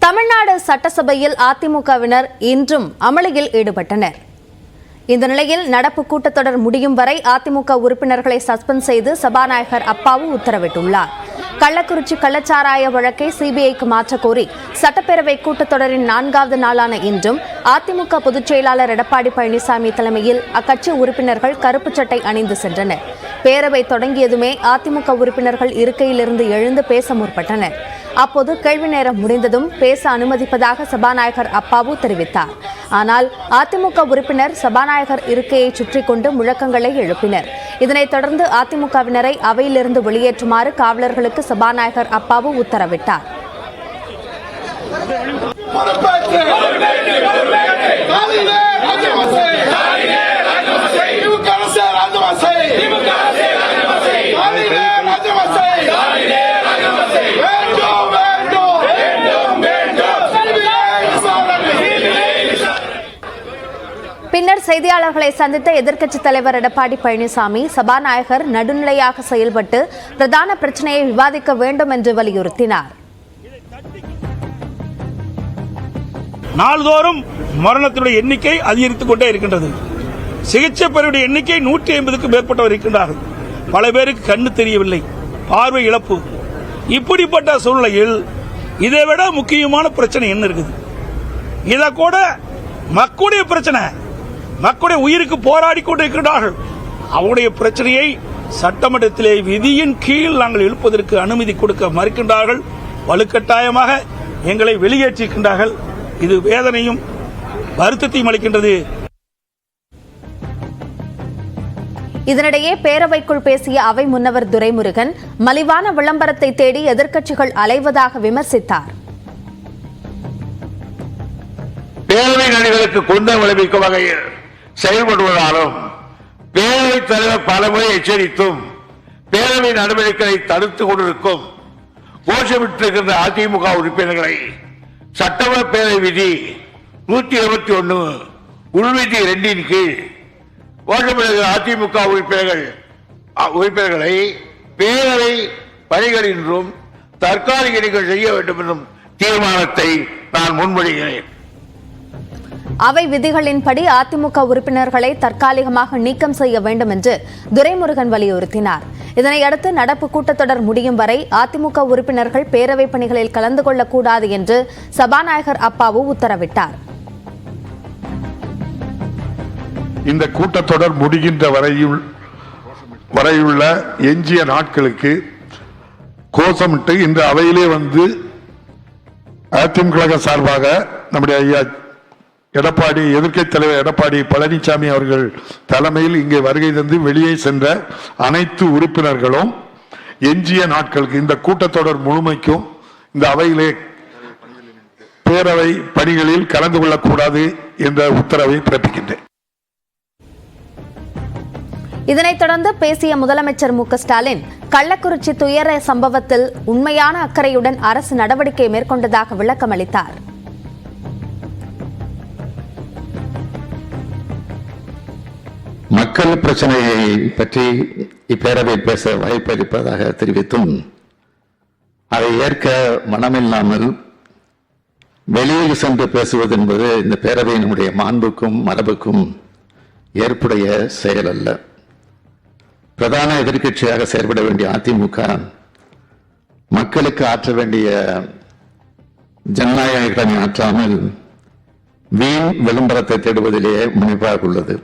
தமிழ்நாடு சட்டசபையில் அதிமுகவினர் இன்றும் அமளியில் ஈடுபட்டனர். இந்த நிலையில் நடப்பு கூட்டத்தொடர் முடியும் வரை அதிமுக உறுப்பினர்களை சஸ்பெண்ட் செய்து சபாநாயகர் அப்பாவு உத்தரவிட்டுள்ளார். கள்ளக்குறிச்சி கள்ளச்சாராய வழக்கை சிபிஐக்கு மாற்றக் கோரி சட்டப்பேரவை கூட்டத்தொடரின் 4வது நாளான இன்றும் அதிமுக பொதுச் செயலாளர் எடப்பாடி பழனிசாமி தலைமையில் அக்கட்சி உறுப்பினர்கள் கருப்பு சட்டை அணிந்து சென்றனர். பேரவை தொடங்கியதுமே அதிமுக உறுப்பினர்கள் இருக்கையிலிருந்து எழுந்து பேச முற்பட்டனர். அப்போது கேள்வி நேரம் முடிந்ததும் பேச அனுமதிப்பதாக சபாநாயகர் அப்பாவு தெரிவித்தார். ஆனால் அதிமுக உறுப்பினர் சபாநாயகர் இருக்கையை சுற்றி கொண்டு முழக்கங்களை எழுப்பினர். இதனைத் தொடர்ந்து அதிமுகவினரை அவையிலிருந்து வெளியேற்றுமாறு காவலர்களுக்கு சபாநாயகர் அப்பாவு உத்தரவிட்டார். பின்னர் செய்தியாளர்களை சந்தித்த எதிர்க்கட்சித் தலைவர் எடப்பாடி பழனிசாமி சபாநாயகர் நடுநிலையாக செயல்பட்டு பிரதான பிரச்சனையை விவாதிக்க வேண்டும் என்று வலியுறுத்தினார். நாள்தோறும் மரணத்தினுடைய எண்ணிக்கை அதிகரித்துக் கொண்டே இருக்கின்றது. சிகிச்சை பெறுவடைய எண்ணிக்கை 150க்கும் மேற்பட்டவர் இருக்கின்றார்கள். பல பேருக்கு கண்ணு தெரியவில்லை, பார்வை இழப்பு. இப்படிப்பட்ட சூழ்நிலையில் இதை விட முக்கியமான பிரச்சனை என்ன இருக்குது? இதை கூட மக்களுடைய பிரச்சனை, மக்களுடைய உயிருக்கு போராடி கொண்டிருக்கிறார்கள். அவருடைய பிரச்சனையை சட்டமன்றத்திலே விதியின் கீழ் நாங்கள் எழுப்பதற்கு அனுமதி கொடுக்க மறுக்கின்றார்கள். வலுக்கட்டாயமாக எங்களை வெளியேற்றிருக்கின்றார்கள். இது வேதனையும் வருத்தத்தையும் அளிக்கின்றது. இதனிடையே பேரவைக்குள் பேசிய அவை முன்னவர் துரைமுருகன் மலிவான விளம்பரத்தை தேடி எதிர்க்கட்சிகள் அலைவதாக விமர்சித்தார். பேரவை நடிகர்களுக்கு குந்தம் விளைவிக்கும் வகையில் செயல்படுவதாலும் பேரவைத் தலைவர் பலமுறை எச்சரித்தும் பேரவை நடவடிக்கைகளை தடுத்துக் கொண்டிருக்கும் கோஷமிட்டிருக்கின்ற அதிமுக உறுப்பினர்களை சட்டமன்ற பேரவை விதி 121 உள்விதி 2 கீழ் கோஷமிடுகிற அதிமுக உறுப்பினர்களை பேரவை பணிகளின்றும் தற்காலிக நீக்கம் செய்ய வேண்டும் என்றும் தீர்மானத்தை நான் முன்மொழிகிறேன். அவை விதிகளின்படி அதிமுக உறுப்பினர்களை தற்காலிகமாக நீக்கம் செய்ய வேண்டும் என்று துரைமுருகன் வலியுறுத்தினார். இதனையடுத்து நடப்பு கூட்டத்தொடர் முடியும் வரை அதிமுக உறுப்பினர்கள் பேரவை பணிகளில் கலந்து கொள்ளக்கூடாது என்று சபாநாயகர் அப்பாவு உத்தரவிட்டார். இந்த கூட்டத்தொடர் முடிகின்ற வரையுள்ள எஞ்சிய நாட்களுக்கு கோஷமிட்டு இந்த அவையிலே வந்து அதிமுக சார்பாக நம்முடைய ஐயா எடப்பாடி எதிர்க்கட்சித் தலைவர் எடப்பாடி பழனிசாமி அவர்கள் தலைமையில் இங்கே வருகை தந்து வெளியே சென்ற அனைத்து உறுப்பினர்களும் எஞ்சிய நாட்களுக்கு இந்த கூட்டத்தொடர் முழுமைக்கும் இந்த அவையிலே பேரவை பணிகளில் கலந்து கொள்ளக்கூடாது என்ற உத்தரவை பிறப்பிக்கின்றேன். இதனைத் தொடர்ந்து பேசிய முதலமைச்சர் மு க ஸ்டாலின் கள்ளக்குறிச்சி துயர சம்பவத்தில் உண்மையான அக்கறையுடன் அரசு நடவடிக்கை மேற்கொண்டதாக விளக்கம் அளித்தார். மக்கள் பிரச்சனையை பற்றி இப்பேரவை பேச வாய்ப்பளிப்பதாக தெரிவித்தும் அதை ஏற்க மனமில்லாமல் வெளியில் சென்று பேசுவது என்பது இந்த பேரவையினுடைய மாண்புக்கும் மரபுக்கும் ஏற்புடைய செயல் அல்ல. பிரதான எதிர்க்கட்சியாக செயல்பட வேண்டிய அதிமுக மக்களுக்கு ஆற்ற வேண்டிய ஜனநாயக கடனை ஆற்றாமல் வீண் விளம்பரத்தை தேடுவதிலேயே முனைப்பாக உள்ளது.